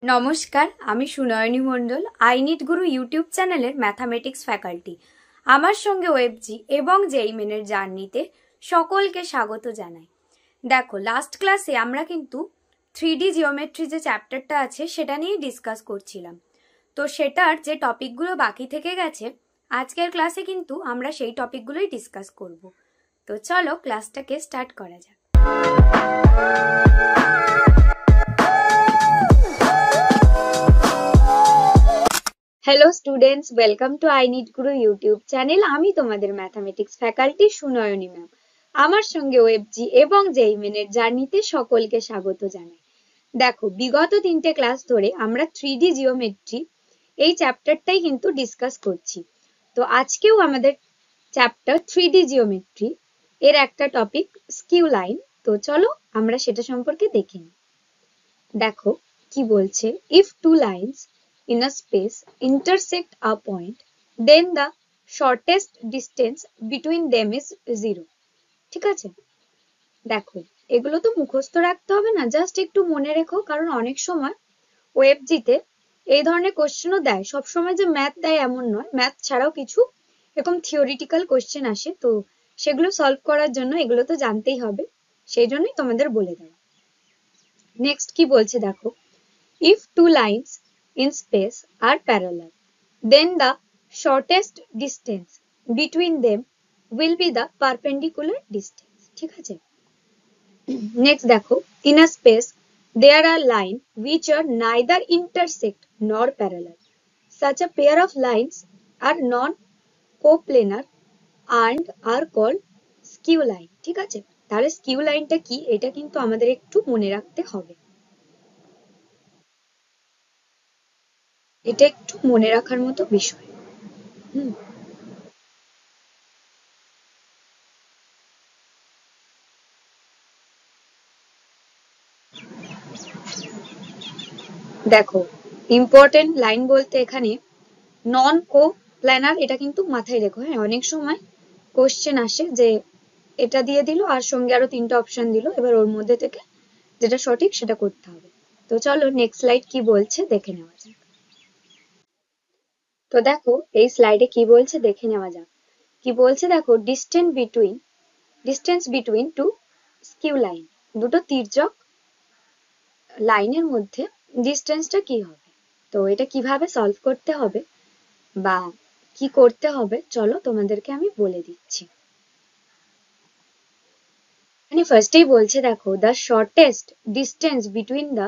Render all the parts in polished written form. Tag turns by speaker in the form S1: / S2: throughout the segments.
S1: নমস্কার, আমি সুনয়নী মণ্ডল, I NEET Guru YouTube চ্যানেলের ম্যাথামেটিক্স ফ্যাকাল্টি। আমার সঙ্গে ওয়েবজি এবং জেইমেনের জার্নিতে সকলকে স্বাগত জানাই। দেখো, লাস্ট ক্লাসে আমরা কিন্তু 3D জিওমেট্রি যে চ্যাপ্টারটা আছে সেটা নিয়েই ডিসকাস করছিলাম। তো সেটার যে টপিকগুলো বাকি থেকে গেছে, আজকের ক্লাসে কিন্তু আমরা সেই টপিকগুলোই ডিসকাস করব। তো চলো ক্লাসটাকে স্টার্ট করা যাক। Hello students, welcome to I NEET Guru YouTube channel. আমি তোমাদের ম্যাথামেটিক্স ফ্যাকাল্টি সুনয়নী ম্যাম। আমার সঙ্গে ওয়েবজি এবং জেইমেনের জার্নিতে সকলকে স্বাগত জানাই। দেখো, বিগত 3টে ক্লাস ধরে আমরা 3D জিওমেট্রি এই চ্যাপ্টারটাই কিন্তু ডিসকাস করছি। তো আজকেও আমাদের চ্যাপ্টার 3D জিওমেট্রি এর একটা টপিক স্কিউ লাইন। তো চলো আমরা সেটা সম্পর্কে দেখে নিই। দেখো কি বলছে, if two lines in a space intersect a point, then the shortest distance between them is 0. ঠিক আছে? দেখো, এগুলো তো মুখস্থ রাখতে হবে না, জাস্ট একটু মনে রেখো, কারণ অনেক সময় ওয়েবজিতে এই ধরনের কোশ্চেনও দেয়। সবসময় যে ম্যাথ দেয় এমন নয়, ম্যাথ ছাড়াও কিছু এরকম থিওরিটিক্যাল কোশ্চেন আসে। তো সেগুলো সলভ করার জন্য এগুলো তো জানতেই হবে, সেই জন্যই তোমাদের বলে দেওয়া। নেক্সট কি বলছে দেখো, if two lines in space are parallel, then the shortest distance between them will be the perpendicular distance. ঠিক আছে? Next দেখো, in a space there are lines which are neither intersect nor parallel. Such a pair of lines are non-coplanar and are called skew line. ঠিক আছে? তাহলে skew লাইনটা কি, এটা কিন্তু আমাদের একটু মনে রাখতে হবে। এটা একটু মনে রাখার মতো বিষয়। দেখো, ইম্পর্টেন্ট লাইন বলতে এখানে নন কো প্ল্যানার, এটা কিন্তু মাথায় রেখো। হ্যাঁ, অনেক সময় কোশ্চেন আসে যে এটা দিয়ে দিল আর সঙ্গে আরো 3টে অপশন দিল, এবার ওর মধ্যে থেকে যেটা সঠিক সেটা করতে হবে। তো চলো নেক্সট স্লাইড কি বলছে দেখে নেওয়া যাক। তো দেখো, এই স্লাইডে কি বলছে দেখে নেওয়া যাক। কি বলছে দেখো, distance between two skew line, দুটো তির্যক লাইনের মধ্যে ডিস্টেন্সটা কি হবে। তো এটা কিভাবে সলভ করতে হবে বা কি করতে হবে, চলো তোমাদেরকে আমি বলে দিচ্ছি। মানে ফার্স্টেই বলছে দেখো, the shortest distance between the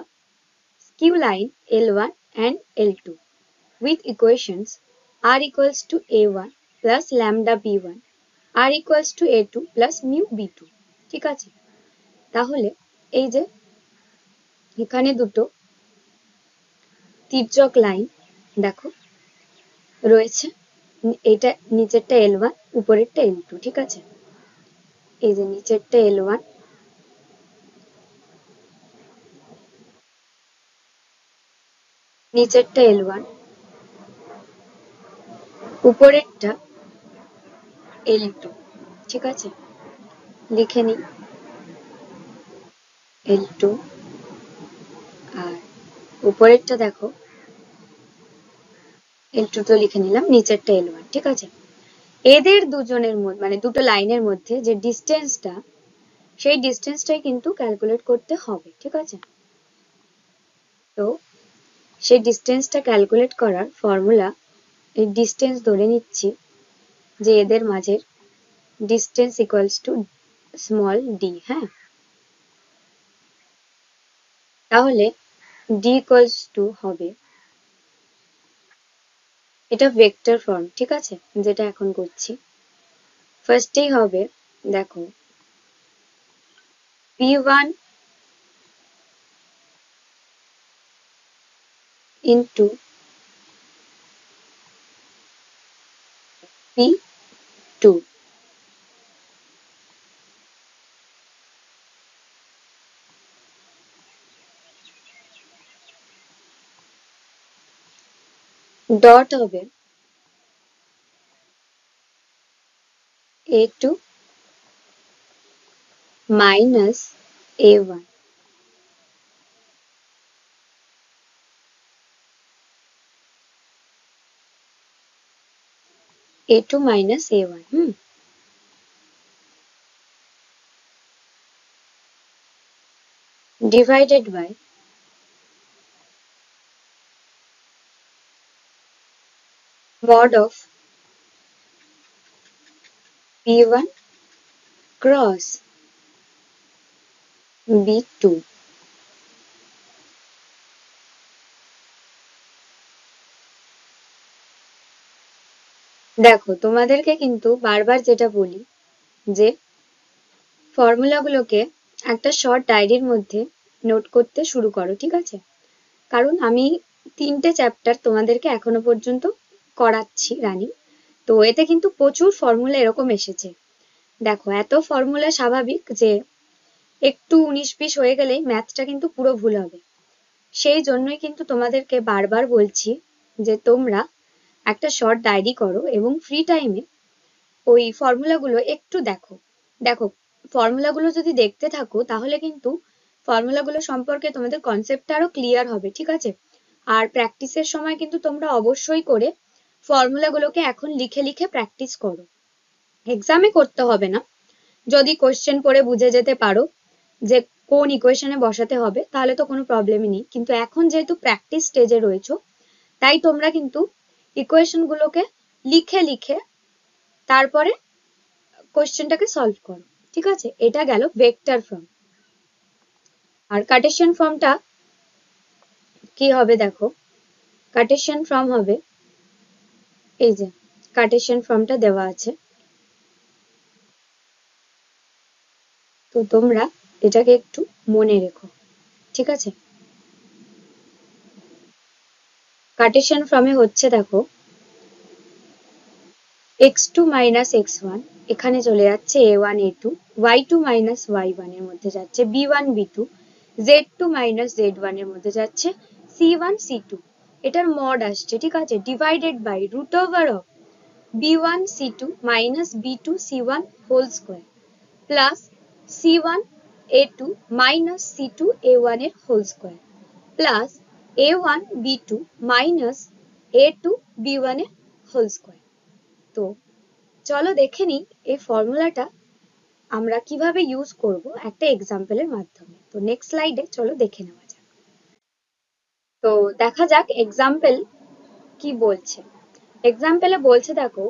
S1: skew line L1 and L2 with equations r equals to a1 plus lambda b1 r equals to a2 plus mu b2। ঠিক আছে? তাহলে এই যে এখানে দুটো তির্যক লাইন দেখো রয়েছে, এটা নিচেরটা L1, উপরেরটা L2। ঠিক আছে? এই যে নিচেরটা L1, নিচেরটা L1, উপরেরটা L2। ঠিক আছে? লিখে নিই L2, আর উপরেরটা দেখো L2 তো লিখে নিলাম, নিচেরটা L1। ঠিক আছে? এদের দুজনের মধ্যে মানে দুটো লাইনের মধ্যে যে ডিস্টেন্সটা, সেই ডিস্টেন্সটাই কিন্তু ক্যালকুলেট করতে হবে। ঠিক আছে? তো সেই ডিস্টেন্সটা ক্যালকুলেট করার ফর্মুলা, এই ডিস্টেন্স ধরে নিচ্ছি যে এদের মাঝের distance equals to small D. হ্যাঁ, তাহলে ডি ইকুয়ালস টু হবে, এটা ভেক্টর ফর্ম। ঠিক আছে? যেটা এখন করছি, ফার্স্টেই হবে দেখো p1 ইন্টু p2, ডট হবে a2 minus a1। a2 minus a1 divided by mod of b1 cross b2। দেখো তোমাদেরকে কিন্তু বারবার যেটা বলি যে ফর্মুলাগুলোকে একটা শর্ট ডায়েরির মধ্যে নোট করতে শুরু করো, ঠিক আছে? কারণ আমি 3টে চ্যাপ্টার তোমাদেরকে এখনো পর্যন্ত করাচ্ছি রানিং, তো এতে কিন্তু প্রচুর ফর্মুলা এরকম এসেছে। দেখো এত ফর্মুলা স্বাভাবিক যে একটু 19-20 হয়ে গেলেই ম্যাথটা কিন্তু পুরো ভুল হবে। সেই জন্যই কিন্তু তোমাদেরকে বারবার বলছি যে তোমরা একটা শর্ট ডায়েরি করো এবং ফ্রি টাইমে ওই ফর্মুলাগুলো একটু দেখো। দেখো ফর্মুলাগুলো যদি দেখতে থাকো তাহলে কিন্তু ফর্মুলাগুলো সম্পর্কে তোমাদের কনসেপ্টটা আরো ক্লিয়ার হবে, ঠিক আছে? আর প্র্যাকটিসের সময় কিন্তু তোমরা অবশ্যই করে ফর্মুলাগুলোকে এখন লিখে লিখে প্র্যাকটিস করো। এক্সামে করতে হবে না, যদি কোশ্চেন পড়ে বুঝে যেতে পারো যে কোন ইকুয়েশনে বসাতে হবে তাহলে তো কোনো প্রবলেমই নেই, কিন্তু এখন যেহেতু প্র্যাকটিস স্টেজে রয়েছো তাই তোমরা কিন্তু ইকুয়েশন গুলোকে লিখে লিখে তারপরে কোশ্চেনটাকে সলভ করো, ঠিক আছে? এটা গেল ভেক্টর ফর্ম। আর কার্টেসিয়ান ফর্মটা কি হবে দেখো, কার্টেসিয়ান ফর্ম হবে এই যে কার্টেসিয়ান ফর্মটা দেওয়া আছে, তো তোমরা এটাকে একটু মনে রেখো, ঠিক আছে? কার্টেসিয়ান ফর্মে হচ্ছে দেখো x2 minus x1 এখানে চলে যাচ্ছে a1 a2, y2 minus y1 এর মধ্যে যাচ্ছে b1 b2, z2 minus z1 এর মধ্যে যাচ্ছে c1 c2। এটার মড আসছে, ঠিক আছে? Divided by root over of b1 c2 minus b2 c1 whole square plus c1 a2 minus c2 a1 এর whole square plus a1 b2 minus a2 b1 এর whole square. তো চলো দেখে নিই এই ফর্মুলাটা আমরা কিভাবে ইউজ করব একটা এক্সাম্পলের মাধ্যমে। তো নেক্সট স্লাইডে চলো দেখে নেওয়া যাক। তো দেখা যাক এক্সাম্পল কি বলছে। এক্সাম্পলে বলছে দেখো,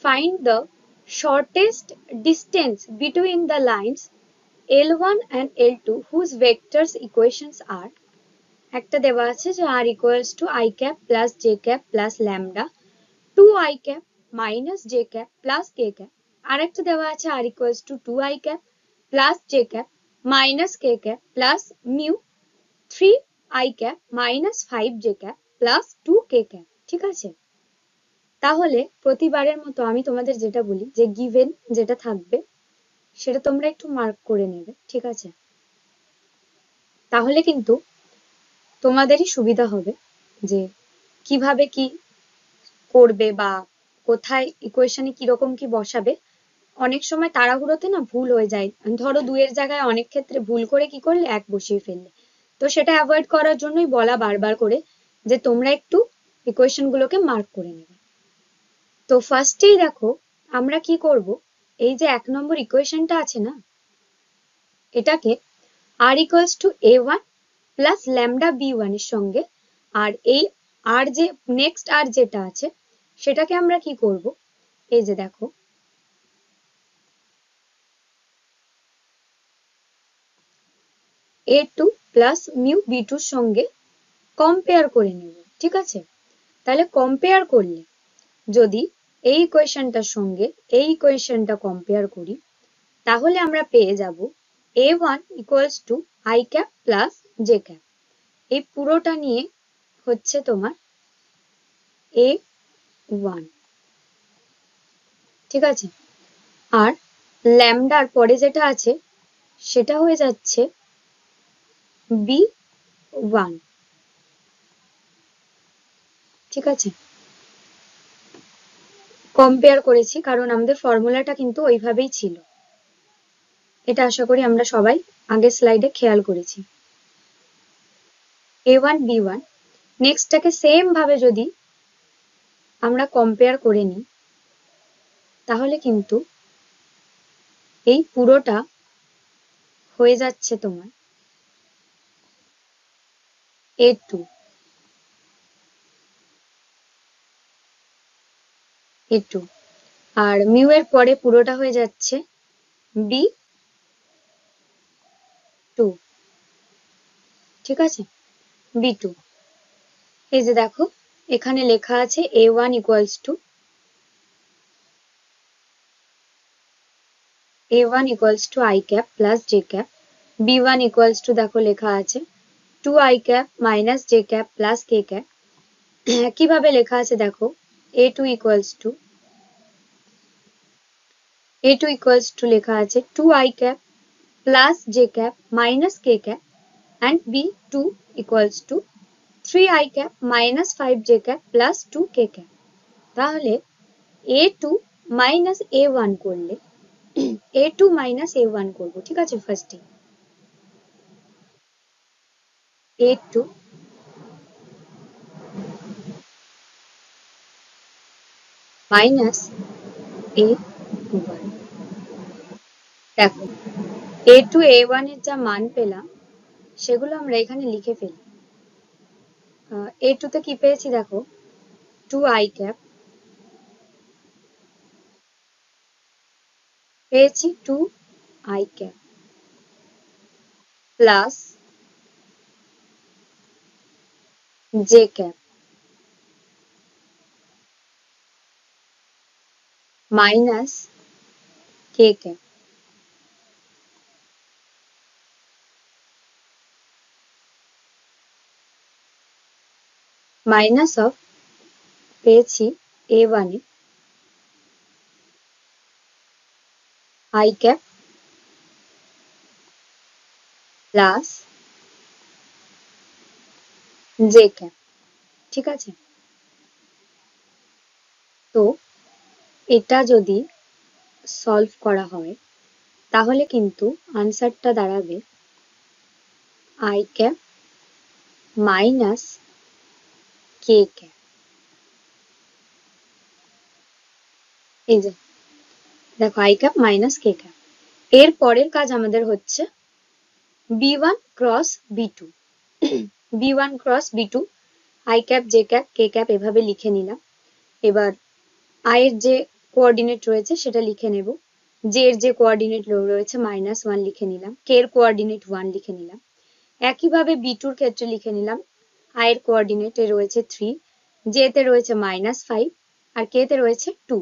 S1: find the shortest distance between the lines L1 and L2 whose vectors equations are, একটা দেওয়া আছে যে r equals to I cap plus j cap plus lambda 2i cap minus j cap plus k cap। আরেকটা দেওয়া আছে r equals to 2i cap plus j cap minus k cap plus mu 3i cap minus 5j cap plus 2k cap, ঠিক আছে? তাহলে প্রতিবারের মতো আমি তোমাদের যেটা বলি যে গিভেন যেটা থাকবে সেটা তোমরা একটু মার্ক করে নেবে, ঠিক আছে? তাহলে কিন্তু তোমাদেরই সুবিধা হবে যে কিভাবে কি করবে বা কোথায় ইকুয়েশনে কিরকম কি বসাবে। অনেক সময় তাড়াহুড়োতে না ভুল হয়ে যায়, ধরো 2 এর জায়গায় অনেক ক্ষেত্রে ভুল করে কি করলে 1 বসিয়ে ফেললে। তো সেটা অ্যাভয়েড করার জন্যই বলা বারবার করে যে তোমরা একটু ইকুয়েশন গুলোকে মার্ক করে নেবে। তো ফার্স্টেই দেখো আমরা কি করব, এই যে 1 নম্বর ইকুয়েশনটা আছে না, এটাকে r equals to a1 plus lambda b1 এর সঙ্গে আর এই আর যে নেক্সট আর যেটা আছে সেটাকে আমরা কি করব, এই যে দেখো a2 plus mu b2 এর সঙ্গে কম্পেয়ার করে নেব, ঠিক আছে? তাহলে কম্পেয়ার করলে যদি এই ইকুয়েশনটার সঙ্গে এই ইকুয়েশনটা কম্পেয়ার করি তাহলে আমরা পেয়ে যাব a1 equals to I cap plus j cap। এই পুরোটা নিয়ে হচ্ছে তোমার a1, ঠিক আছে? আর ল্যামডার পরে যেটা আছে সেটা হয়ে যাচ্ছে b1, ঠিক আছে? কম্পেয়ার করেছি কারণ আমাদের ফর্মুলাটা কিন্তু ওইভাবেই ছিল, এটা আশা করি আমরা সবাই আগের স্লাইডে খেয়াল করেছি। a1 b1 নেক্সটটাকে সেম ভাবে যদি আমরা কম্পেয়ার করে নিই তাহলে কিন্তু এই পুরোটা হয়ে যাচ্ছে তোমার A2 A2 আর মিউ এর পরে পুরোটা হয়ে যাচ্ছে B2 ঠিক আছে B2 এই যে দেখো এখানে লেখা আছে A1 equals to A1 equals to I cap plus J cap B1 equals to দেখো লেখা আছে 2 I cap minus J cap plus K cap কিভাবে লেখা আছে দেখো A2 equals to লেখা আছে 2 I cap plus J cap minus K cap and B2 equals to 3 I cap minus 5 J cap plus 2 K cap তাহলে A2 minus A1 করলে A2 minus A1 করবো ঠিক আছে ফার্স্টে A2 minus A1 দেখো A2 A1 এর যা মান পেলাম সেগুলো আমরা এখানে লিখে ফেলি A2 তে কি পেয়েছি দেখো 2 I cap পেয়েছি 2 I cap plus J cap minus K cap minus of পেয়েছি A1 A I cap plus J cap ঠিক আছে তো এটা যদি সলভ করা হয় তাহলে কিন্তু আনসারটা দাঁড়াবে I cap minus K cap এই যে দেখো I cap minus K cap এর পরের কাজ আমাদের হচ্ছে B1 cross B2 B1 cross B2 I cap J cap K cap এভাবে লিখে নিলাম এবার I এর যে কোঅর্ডিনেট রয়েছে সেটা লিখে নেব J এর যে কোঅর্ডিনেট রয়েছে -1 লিখে নিলাম K এর কোঅর্ডিনেট 1 লিখে নিলাম একইভাবে B2 এর ক্ষেত্রে লিখে নিলাম I এর কোঅর্ডিনেটে রয়েছে 3 J তে রয়েছে -5 আর K তে রয়েছে 2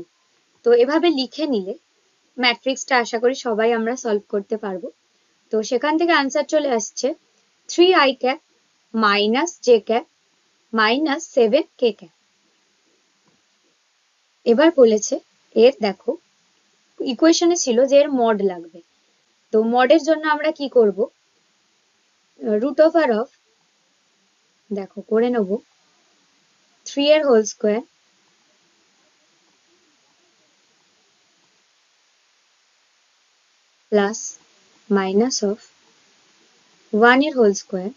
S1: তো এভাবে লিখে নিলে ম্যাট্রিক্সটা আশা করি সবাই আমরা সলভ করতে পারবো তো সেখান থেকে আনসার চলে আসছে 3 I cap minus J cap minus 7 K cap এবার বলেছে এর দেখো ইকুয়েশনে ছিল যে এর মড লাগবে তো মডের জন্য আমরা কি করব রুট ওভার অফ দেখো করে নেব 3 এর whole square plus minus of 1 এর হোল স্কয়ার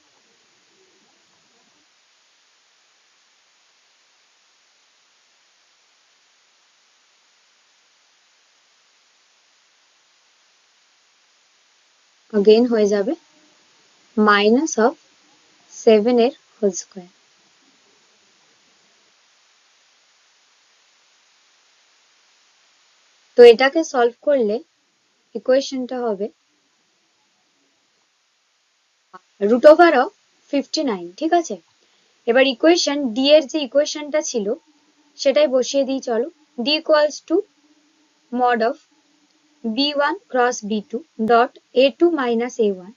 S1: अगेन হয়ে যাবে মাইনাস অফ 7 এর হোল স্কয়ার তো এটাকে সলভ করলে ইকুয়েশনটা হবে রুট ওভার অফ 59 ঠিক আছে এবার ইকুয়েশন ডি এর যে ইকুয়েশনটা ছিল সেটাই বসিয়ে দিই চলো D equals to mod of b1 cross b2 dot a2 minus a1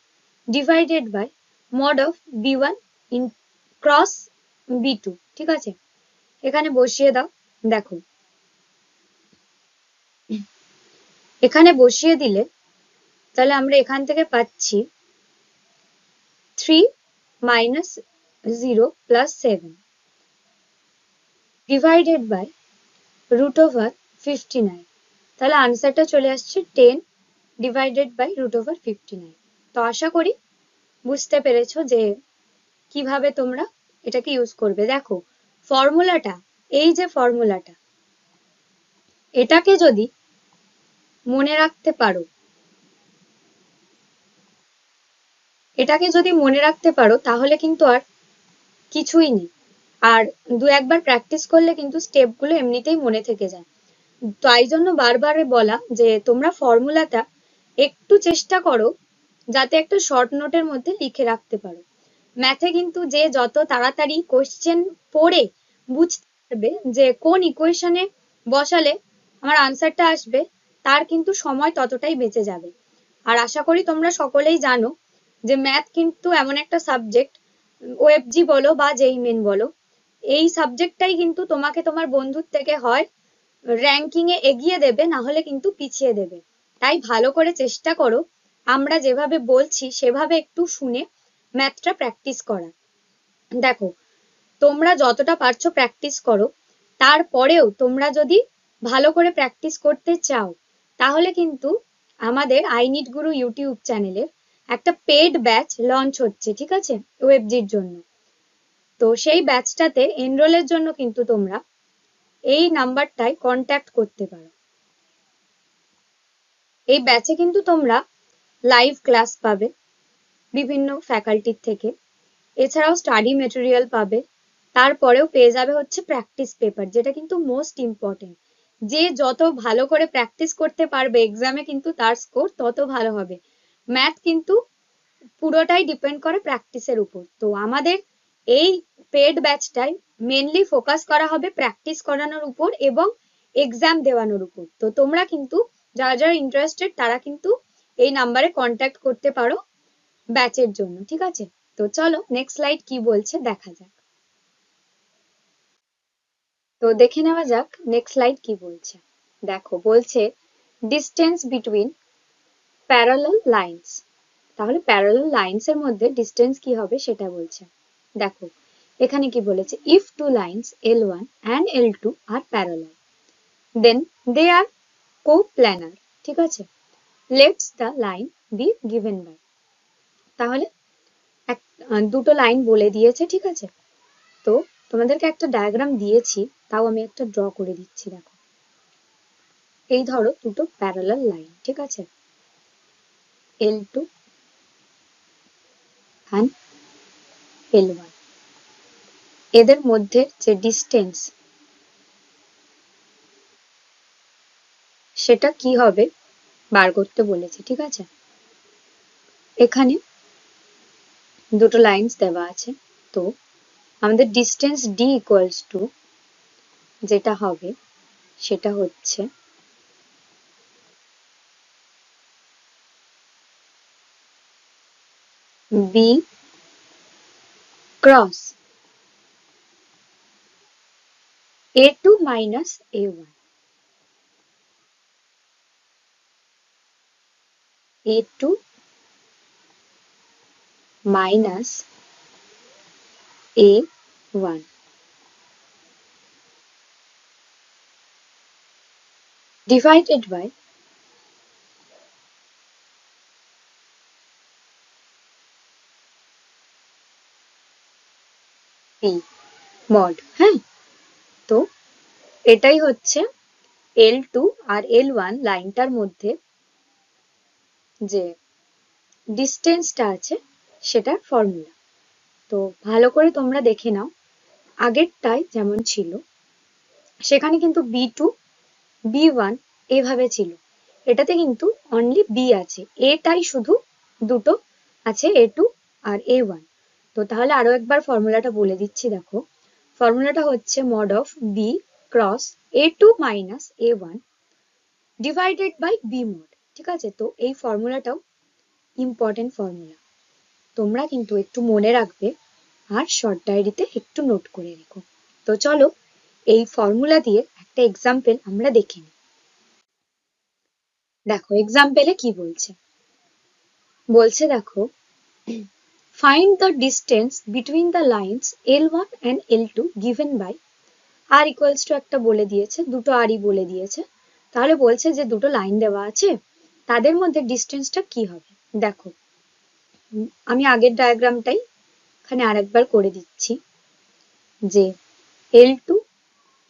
S1: divided by mod of b1 in cross b2 ঠিক আছে এখানে বসিয়ে দাও দেখো এখানে বসিয়ে দিলে তাহলে আমরা এখান থেকে পাচ্ছি 3 minus 0 plus 7 divided by root over 59 তাহলে আনসারটা চলে আসছে 10 divided by root over 59 তো আশা করি বুঝতে পেরেছো যে কিভাবে তোমরা এটাকে ইউজ করবে এই যে ফর্মুলাটা এটাকে যদি মনে রাখতে পারো, এটাকে যদি মনে রাখতে পারো তাহলে কিন্তু আর কিছুই নেই। আর দু একবার প্র্যাকটিস করলে কিন্তু স্টেপগুলো এমনিতেই মনে থেকে যায়। তাই জন্য বারবার বলা যে তোমরা ফর্মুলাটা একটু চেষ্টা করো যাতে একটা শর্ট নোটের মধ্যে লিখে রাখতে পারো। ম্যাথে কিন্তু যে যত তাড়াতাড়ি কোশ্চেন পড়ে বুঝতে পারবে যে কোন ইকুয়েশনে বসালে আমার আনসারটা আসবে, তার কিন্তু সময় ততটাই বেঁচে যাবে। আর আশা করি তোমরা সকলেই জানো যে ম্যাথ কিন্তু এমন একটা সাবজেক্ট, ওএফজি বলো বা যেই মেন বলো, এই সাবজেক্টটাই কিন্তু তোমাকে তোমার বন্ধুর থেকে হয় র্যাঙ্কিং এ এগিয়ে দেবে, না হলে কিন্তু পিছিয়ে দেবে। তাই ভালো করে চেষ্টা করো আমরা যেভাবে বলছি সেভাবে একটু শুনে ম্যাথটা প্র্যাকটিস করা। দেখো, তোমরা যতটা পারছো প্র্যাকটিস করো, তারপরেও তোমরা যদি ভালো করে প্র্যাকটিস করতে চাও তাহলে কিন্তু আমাদের আই নিড গুরু ইউটিউব চ্যানেলে একটা পেড ব্যাচ লঞ্চ হচ্ছে, ঠিক আছে, ওয়েবজির জন্য। তো সেই ব্যাচটাতে এনরোলের জন্য কিন্তু তোমরা এই নাম্বারটায় কন্ট্যাক্ট করতে পারো। এই ব্যাচে কিন্তু তোমরা লাইভ ক্লাস পাবে বিভিন্ন ফ্যাকাল্টির থেকে, এছাড়াও স্টাডি মেটেরিয়াল পাবে, তারপরেও পেয়ে যাবে হচ্ছে প্র্যাকটিস পেপার, যেটা কিন্তু মোস্ট ইম্পর্টেন্ট। যে যত ভালো করে প্র্যাকটিস করতে পারবে এক্সামে কিন্তু তার স্কোর তত ভালো হবে। ম্যাথ কিন্তু পুরোটাই ডিপেন্ড করে প্র্যাকটিসের উপর। তো আমাদের এই পেড ব্যাচটায় মেনলি ফোকাস করা হবে প্র্যাকটিস করানোর উপর এবং এক্সাম দেওয়ানোর উপর। তো তোমরা কিন্তু যারা যারা ইন্টারেস্টেড তারা কিন্তু এই নাম্বারে কন্ট্যাক্ট করতে পারো ব্যাচের জন্য, ঠিক আছে। তো চলো নেক্সট স্লাইড কি বলছে দেখা যাক। তো দেখে নেওয়া যাক নেক্সট স্লাইড কি বলছে। দেখো, বলছে ডিস্টেন্স বিটুইন প্যারালাল লাইন্স। তাহলে প্যারালাল লাইন্স এর মধ্যে ডিস্টেন্স কি হবে সেটা বলছে। দেখো এখানে কি বলেছে, if two lines L1 and L2 are parallel then they are coplanar, ঠিক আছে, let's the line be given by. তাহলে দুটো লাইন বলে দিয়েছে, ঠিক আছে। তো তোমাদেরকে একটা ডায়াগ্রাম দিয়েছি, তাও আমি একটা ড্র করে দিচ্ছি। দেখো, এই ধরো দুটো প্যারালাল লাইন, ঠিক আছে, L2 and L1। এদের মধ্যে যে ডিস্টেন্স সেটা কি হবে বার করতে বলেছে, ঠিক আছে। এখানে দুটো লাইন্স দেওয়া আছে, তো আমাদের ডিস্টেন্স ডি ইকুয়ালস টু যেটা হবে সেটা হচ্ছে b cross A2 minus A1, A2 minus A1 divided by P mod। হ্যাঁ, তো এটাই হচ্ছে L2 আর L1 লাইনটার মধ্যে যে ডিস্টেন্সটা আছে সেটার ফর্মুলা। তো ভালো করে তোমরা দেখে নাও, আগেরটাই যেমন ছিল সেখানে কিন্তু B2 B1 এভাবে ছিল, এটাতে কিন্তু অনলি B আছে, এটাই শুধু দুটো আছে A2 আর A1। তো তাহলে আরো একবার ফর্মুলাটা বলে দিচ্ছি। দেখো, ফর্মুলাটা হচ্ছে mod of b cross A2 minus A1 divided by b mod, ঠিক আছে। তো এই ফর্মুলাটাও ইম্পর্টেন্ট ফর্মুলা, তোমরা কিন্তু একটু মনে রাখবে আর শর্ট ডায়েরিতে একটু নোট করে রেখো। তো চলো এই ফর্মুলা দিয়ে একটা এক্সাম্পল আমরা দেখে নিই। দেখো এক্সাম্পলে কি বলছে, বলছে দেখো, find the distance between the lines L1 and L2 given by r equals to একটা বলে দিয়েছে, দুটো আরই বলে দিয়েছে। তাহলে বলছে যে দুটো লাইন দেওয়া আছে তাদের মধ্যে ডিস্টেন্সটা কি হবে। দেখো আমি আগের ডায়াগ্রামটাই এখানে আরেকবার করে দিচ্ছি, যে L2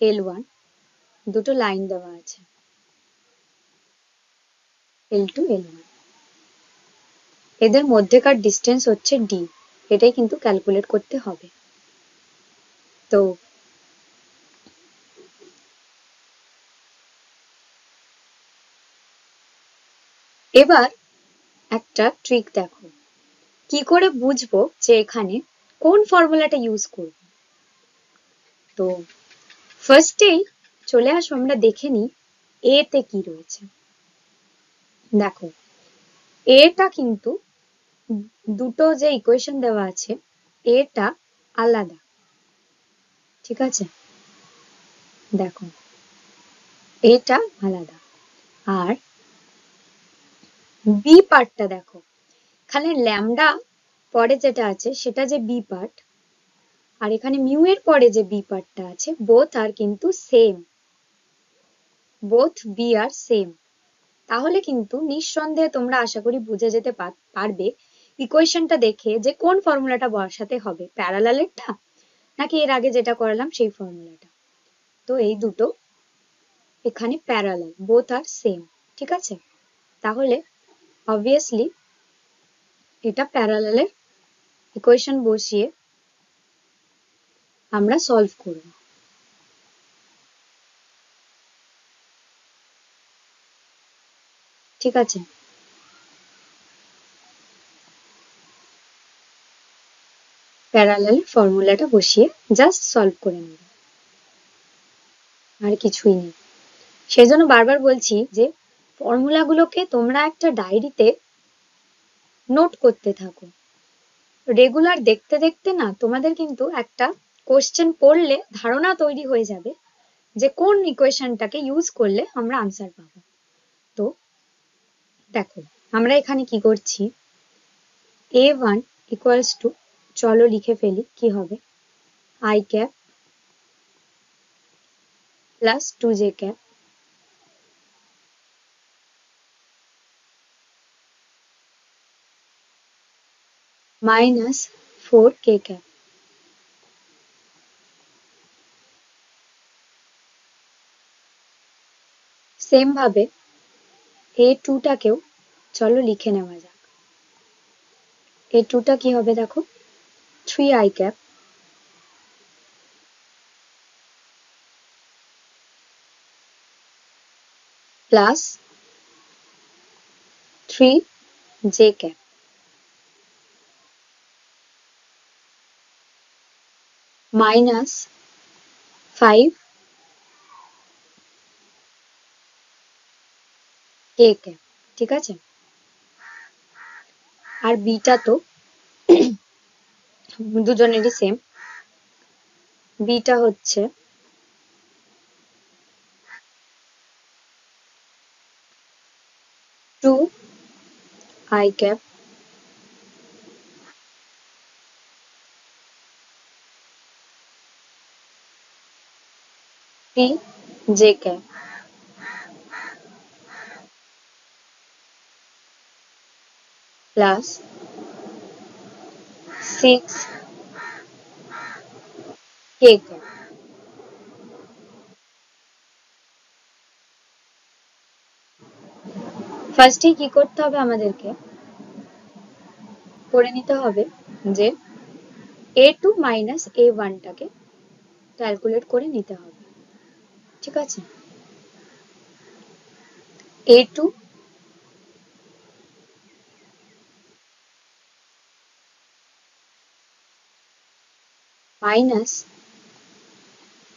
S1: L1 দুটো লাইন দেওয়া আছে, L2 L1, এদের মধ্যেকার ডিস্টেন্স হচ্ছে d, এটাই কিন্তু ক্যালকুলেট করতে হবে। তো এবার একটা ট্রিক দেখো, কি করে বুঝবো যে এখানে কোন ফর্মুলাটা ইউজ করব। তো ফার্স্টেই চলে আসো, আমরা দেখে নিই এ তে কি রয়েছে। দেখো এটা কিন্তু দুটো যে ইকুয়েশন দেওয়া আছে এটা আলাদা, ঠিক আছে? দেখো এটা আলাদা, আর বি পার্টটা দেখো, এখানে ল্যামডা পরে যেটা আছে সেটা যে বি পার্ট, আর এখানে মিউ এর পরে যে বি পার্টটা আছে বোথ আর কিন্তু সেম, বোথ বি আর সেম। তাহলে কিন্তু নিঃসন্দেহে তোমরা আশা করি বুঝে যেতে পারবে ইকুয়েশনটা দেখে যে কোন ফর্মুলাটা বসাতে হবে, প্যারালালেরটা নাকি এর আগে যেটা করালাম সেই ফর্মুলাটা। তো এই দুটো এখানে প্যারালাল, বোথ আর সেম, ঠিক আছে? তাহলে অবভিয়াসলি এটা প্যারালালের ইকুয়েশন বসিয়ে আমরা সলভ করব, ঠিক আছে? প্যারালাল ফর্মুলাটা বসিয়ে জাস্ট সলভ করে নেব, আর কিছুই নেই। সেজন্য বারবার বলছি যে ফর্মুলাগুলোকে তোমরা একটা ডায়েরিতে নোট করতে থাকো, রেগুলার দেখতে দেখতে না তোমাদের কিন্তু একটা কোশ্চেন পড়লে ধারণা তৈরি হয়ে যাবে যে কোন ইকুয়েশনটাকে ইউজ করলে আমরা আনসার পাবো। তো দেখো আমরা এখানে কি করছি, a1 ইকুয়ালস টু, চলো লিখে ফেলি কি হবে, i cap plus 2j cap minus 4k cap. Same ভাবে a2 টাকেও চলো লিখে নেওয়া যাক, a2 টা কি হবে দেখো, 3i cap plus 3j cap minus 5k cap, ঠিক আছে? আর বিটা তো দুজনেরই সেম, বিটা হচ্ছে 2i cap j cap plus 6k cap. ফার্স্টে কি করতে হবে, আমাদেরকে করে নিতে হবে যে a2 মাইনাস a1 টাকে ক্যালকুলেট করে নিতে হবে, ঠিক আছে? a2 মাইনাস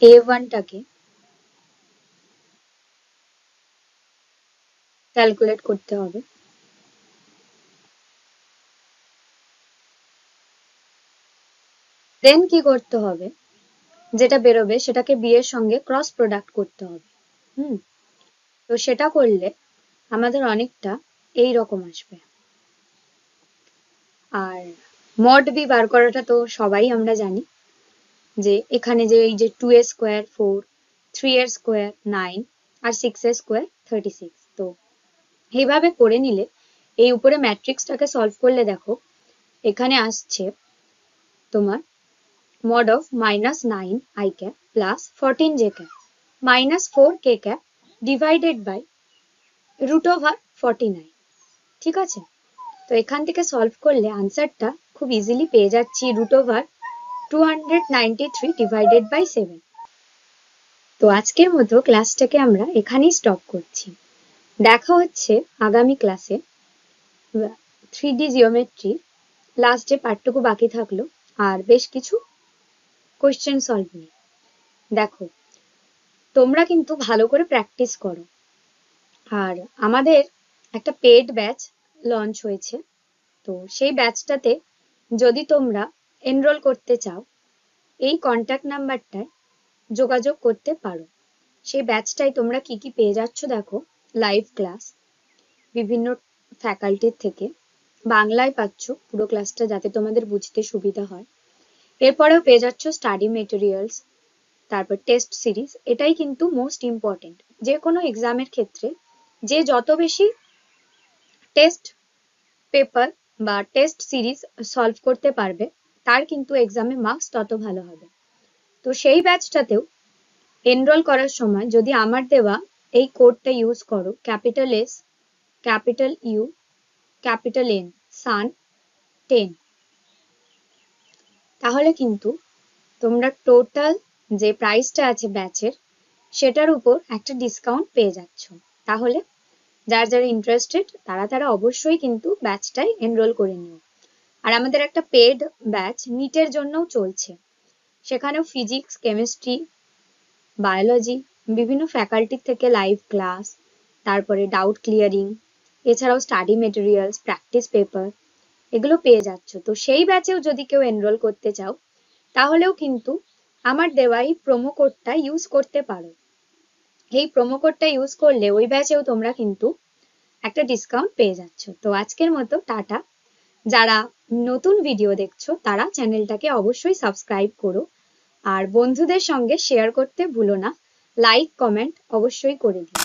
S1: a1 টাকে ক্যালকুলেট করতে হবে, দেন কি করতে হবে, যেটা বেরোবে সেটাকে b এর সঙ্গে ক্রস প্রোডাক্ট করতে হবে। তো সেটা করলে আমাদের অনেকটা এই রকম আসবে। আর মড বি বার করাটা তো সবাই আমরা জানি, যে এখানে যে এই যে 2 এর স্কোয়ার 4, 3 এর স্কোয়ার 9 আর 6 এর স্কোয়ার 36। তো এইভাবে করে নিলে এই উপরে ম্যাট্রিক্সটাকে সলভ করলে দেখো এখানে আসছে তোমার mod of minus 9i cap plus 14j cap minus 4k cap divided by root over 49। ঠিক আছে, তো এখান থেকে সলভ করলে আনসারটা খুব ইজিলি পেয়ে যাচ্ছি √293 ডিভাইডেড বাই 7। তো আজকের মতো ক্লাসটাকে আমরা এখানেই স্টপ করছি। দেখা হচ্ছে আগামী ক্লাসে 3D জিওমেট্রি লাস্ট যে পার্টটুকু বাকি থাকলো আর বেশ কিছু কোয়েশ্চেন সলভ নিয়ে। দেখো, তোমরা কিন্তু ভালো করে প্র্যাকটিস করো। আর আমাদের একটা পেড ব্যাচ লঞ্চ হয়েছে, তো সেই ব্যাচটাতে যদি তোমরা এনরোল করতে চাও এই কন্ট্যাক্ট নাম্বারটায় যোগাযোগ করতে পারো। সেই ব্যাচটায় তোমরা কি কি পেয়ে যাচ্ছ দেখো, লাইভ ক্লাস বিভিন্ন ফ্যাকাল্টির থেকে, বাংলায় পাচ্ছ পুরো ক্লাসটা যাতে তোমাদের বুঝতে সুবিধা হয়। এরপরেও পেয়ে যাচ্ছ স্টাডি মেটেরিয়ালস, তারপর টেস্ট সিরিজ। এটাই কিন্তু মোস্ট ইম্পর্টেন্ট যে কোনো এক্সামের ক্ষেত্রে, যে যত বেশি টেস্ট পেপার বা টেস্ট সিরিজ সলভ করতে পারবে তার কিন্তু এক্সামে মার্কস তত ভালো হবে। তো সেই ব্যাচটাতেও এনরোল করার সময় যদি আমার দেওয়া এই কোডটা ইউজ করো, capital S, capital U, capital N, SUN10, তাহলে কিন্তু তোমরা টোটাল যে প্রাইসটা আছে ব্যাচের সেটার উপর একটা ডিসকাউন্ট পেয়ে যাচ্ছ। তাহলে যারা যারা ইন্টারেস্টেড তারা অবশ্যই কিন্তু ব্যাচটায় এনরোল করে নিও। আর আমাদের একটা পেড ব্যাচ নিটের জন্যও চলছে, সেখানেও ফিজিক্স, কেমিস্ট্রি, বায়োলজি বিভিন্ন ফ্যাকাল্টির থেকে লাইভ ক্লাস, তারপরে ডাউট ক্লিয়ারিং, এছাড়াও স্টাডি মেটেরিয়ালস, প্র্যাকটিস পেপার, এগুলো পেয়ে যাচ্ছ। তো সেই ব্যাচেও যদি কেউ এনরোল করতে চাও তাহলেও কিন্তু আমার দেওয়া এই প্রোমো কোডটা ইউজ করতে পারো। এই প্রোমো কোডটা ইউজ করলে ওই ব্যাচেও তোমরা কিন্তু একটা ডিসকাউন্ট পেয়ে যাচ্ছ। তো আজকের মতো টাটা। যারা নতুন ভিডিও দেখছো তারা চ্যানেলটাকে অবশ্যই সাবস্ক্রাইব করো, আর বন্ধুদের সঙ্গে শেয়ার করতে ভুলো না, লাইক কমেন্ট অবশ্যই করে দিও।